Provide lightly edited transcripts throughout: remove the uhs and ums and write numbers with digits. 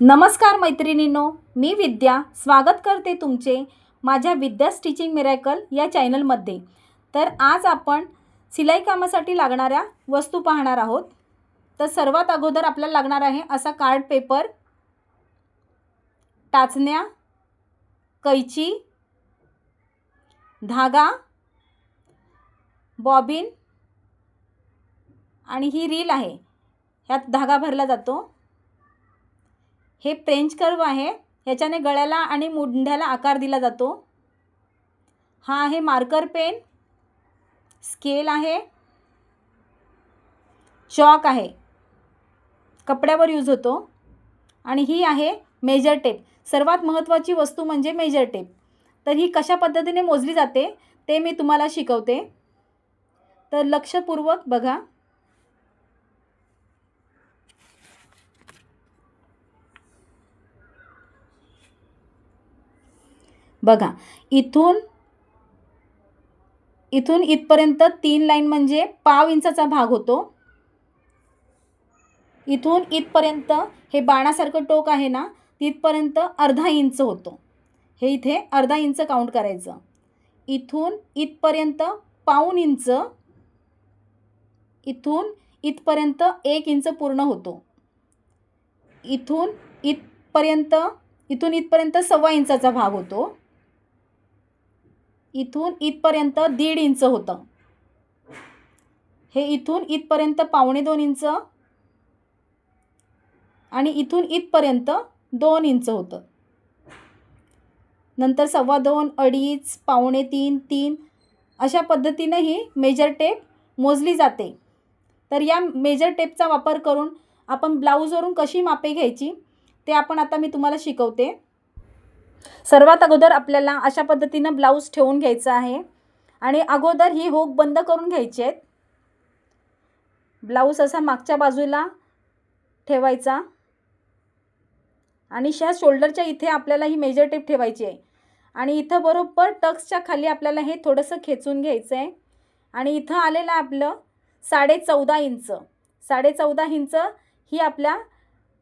नमस्कार मैत्रिणींनो, मी विद्या स्वागत करते तुमचे माझ्या विद्या स्टिचिंग मिरॅकल या चॅनलमध्ये। तर आज आपण सिलाई कामासाठी लागणाऱ्या वस्तू पाहणार आहोत। तर सर्वात अगोदर आपल्याला लागणार आहे असा कार्ड पेपर, टाचण्या, कैची, धागा, बॉबिन आणि ही रील आहे, ह्यात धागा भरला जातो। हे फ्रेंच कर्व आहे, ह्याच्याने गळ्याला आणि मुंढ्याला आकार दिला जातो। हा आहे मार्कर पेन, स्केल आहे, चॉक आहे, कपड्यावर यूज होतो। आणि ही आहे मेजर टेप। सर्वात महत्त्वाची वस्तू म्हणजे मेजर टेप। तर ही कशा पद्धतीने मोजली जाते ते मी तुम्हाला शिकवते, तर लक्षपूर्वक बघा। बघा, इथून इथपर्यंत 3 लाईन म्हणजे पाव इंचाचा भाग होतो। इथून इथपर्यंत हे बाणासारखं टोक आहे ना, तिथपर्यंत अर्धा इंच होतो। हे इथे अर्धा इंच काउंट करायचं। इथून इथपर्यंत पाऊण इंच, इथून इथपर्यंत 1 इंच पूर्ण होतो। इथून इथपर्यंत सव्वा इंचाचा भाग होतो। इथून इथपर्यंत 1.5 इंच होतं। हे इथून इथपर्यंत 1.25 इंच आणि इथून इथपर्यंत 2 इंच होतं। नंतर 2.25, 2.5, 2.25, 3 अशा पद्धतीने ही मेजर टेप मोजली जाते। तर या मेजर टेपचा वापर करून आपण ब्लाऊजवरून कशी मापे घ्यायची ते आता मी तुम्हाला शिकवते। सर्वात अगोदर आपल्याला अशा पद्धतीने ब्लाऊज ठेवून घ्यायचा आहे आणि अगोदर ही हुक बंद करून घ्यायची आहे। ब्लाऊज असा मागच्या बाजूला ठेवायचा आणि ह्या शोल्डरच्या इथे आपल्याला ही मेजर टेप ठेवायची आहे आणि इथं बरोबर टक्सच्या खाली आपल्याला हे थोडंसं खेचून घ्यायचं आहे आणि इथं आलेलं आपलं 14.5 इंच। 14.5 इंच ही आपल्या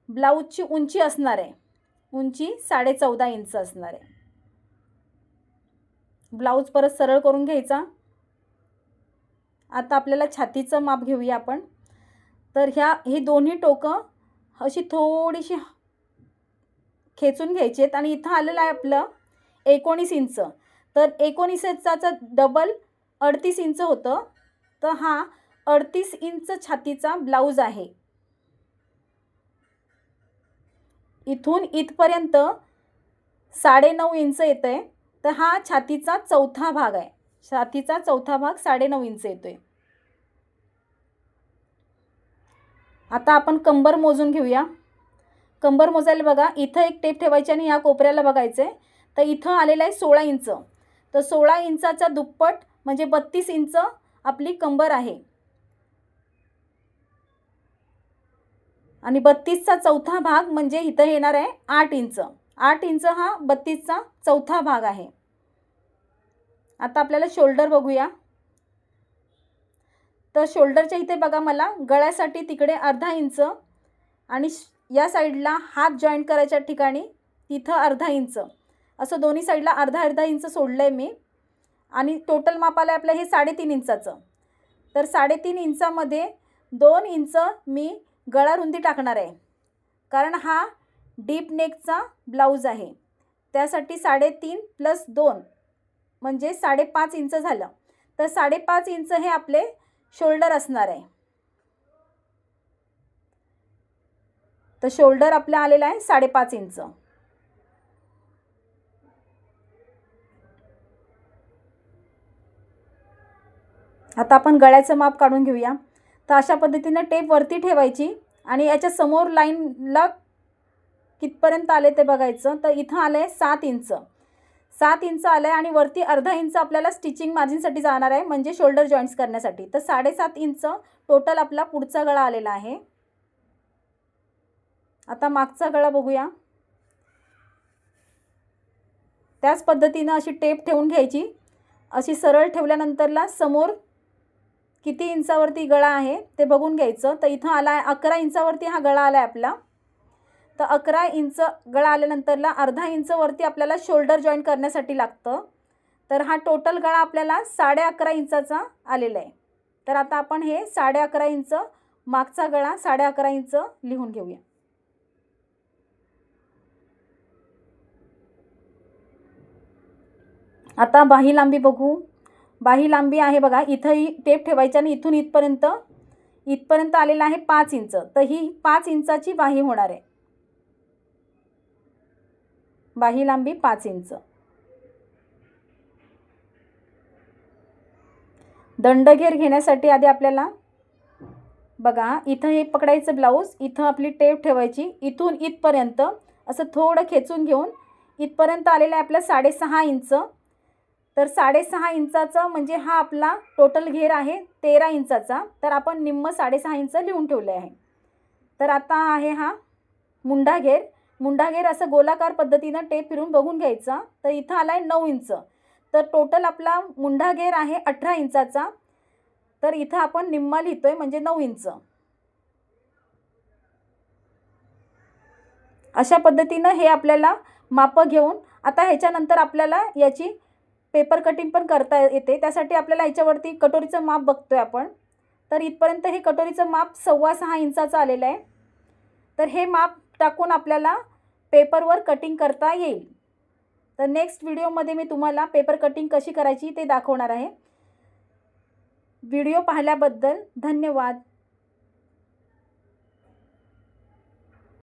ब्लाऊजची उंची असणार आहे। उंची 14.5 इंच असणार आहे। ब्लाऊज परत सरळ करून घ्यायचा। आता आपल्याला छातीचं माप घेऊया आपण। तर ही दोन्ही टोकं अशी थोडीशी खेचून घ्यायची आहेत आणि इथं आलेलं आहे आपलं 19 इंच। तर 19 इंचाचा डबल 38 इंच होतं। तर हा 38 इंच छातीचा ब्लाऊज आहे। इथून इथपर्यंत 9.5 इंच येतंय। तर हा छातीचा चौथा भाग आहे। छातीचा चौथा भाग 9.5 इंच येतोय। आता आपण कंबर मोजून घेऊया। कंबर मोजायला बघा, इथं एक टेप ठेवायची आणि या कोपऱ्याला बघायचं आहे। तर इथं आलेलं आहे 16 इंच। तर 16 इंचाचा दुप्पट म्हणजे 32 इंच आपली कंबर आहे आणि 32चा चौथा भाग म्हणजे इथं येणार आहे 8 इंच। 8 इंच हा 32चा चौथा भाग आहे। आता आपल्याला शोल्डर बघूया। तर शोल्डरच्या इथे बघा, मला गळ्यासाठी तिकडे अर्धा इंच आणि या साईडला हात जॉईंट करायच्या ठिकाणी तिथं अर्धा इंच, असं दोन्ही साईडला अर्धा अर्धा इंच सोडलं आहे मी। आणि टोटल माप आलं आपलं हे 3.5 इंचाचं। तर 3.5 इंचामध्ये 2 इंच मी गळा रुंदी टाकणार आहे, कारण हा डीप नेकचा ब्लाऊज आहे। त्यासाठी 3.5 + 2 म्हणजे 5.5 इंच झालं। तर 5.5 इंच हे आपले शोल्डर असणार आहे। तर शोल्डर आपलं आलेलं आहे 5.5 इंच। आता आपण गळ्याचं माप काढून घेऊया। तर अशा पद्धतीने टेप वरती ठेवायची आणि याच्या समोर लाईनला कितपर्यंत आले ते बघायचं। तर इथं आलंय 7 इंच। 7 इंच आलंय आणि वरती अर्धा इंच आपल्याला स्टिचिंग मार्जिनसाठी जाणार आहे, म्हणजे शोल्डर जॉईंट्स करण्यासाठी। तर 7.5 इंच टोटल आपला पुढचा गळा आलेला आहे। आता मागचा गळा बघूया। त्याच पद्धतीने अशी टेप ठेवून घ्यायची। अशी सरळ ठेवल्यानंतरला समोर किती इंचावरती गळा आहे ते बघून घ्यायचं। तर इथं आला आहे 11 इंचावरती हा गळा आला आहे आपला। तर 11 इंच गळा आल्यानंतरला अर्धा इंच वरती आपल्याला शोल्डर जॉईन करण्यासाठी लागतं. तर हा टोटल गळा आपल्याला 11.5 इंचाचा आलेला आहे. तर आता आपण हे 11.5 इंच मागचा गळा 11.5 इंच लिहून घेऊया. आता बाही लांबी बघू. बाही लांबी आहे बघा, इथंही टेप ठेवायची आणि इथून इथपर्यंत आलेला आहे 5 इंच. तर ही 5 इंचाची बाही होणार आहे. बाही लांबी 5 इंच. दंडघेर घेण्यासाठी आधी आपल्याला बघा, इथं हे पकडायचं ब्लाऊज, इथं आपली टेप ठेवायची, इथून इथपर्यंत असं थोडं खेचून घेऊन इथपर्यंत आलेलं आहे आपलं 6.5 इंच. तर 6.5 इंचाचं म्हणजे हा आपला टोटल घेर आहे 13 इंचाचा. तर आपण निम्म 6.5 इंच लिहून ठेवले आहे. तर आता आहे हा मुंडा घेर. मुंडा घेर असं गोलाकार पद्धतीनं टेप फिरून बघून घ्यायचा. तर इथं आला आहे 9 इंच. तर टोटल आपला मुंडा घेर आहे 18 इंचाचा. तर इथं आपण निम्मा लिहितोय म्हणजे 9 इंच. अशा पद्धतीनं हे आपल्याला मापं घेऊन आता ह्याच्यानंतर आपल्याला याची पेपर कटिंग पण करता येते. त्यासाठी आपल्याला ह्याच्यावरती कटोरीचं माप बघतोय आपण. तर इथपर्यंत हे कटोरीचं माप 6.25 इंचाचं आलेलं आहे. तर हे माप टाकून आपल्याला पेपरवर कटिंग करता येईल. तर नेक्स्ट व्हिडिओमध्ये मी तुम्हाला पेपर कटिंग कशी करायची ते दाखवणार आहे. व्हिडिओ पाहिल्याबद्दल धन्यवाद.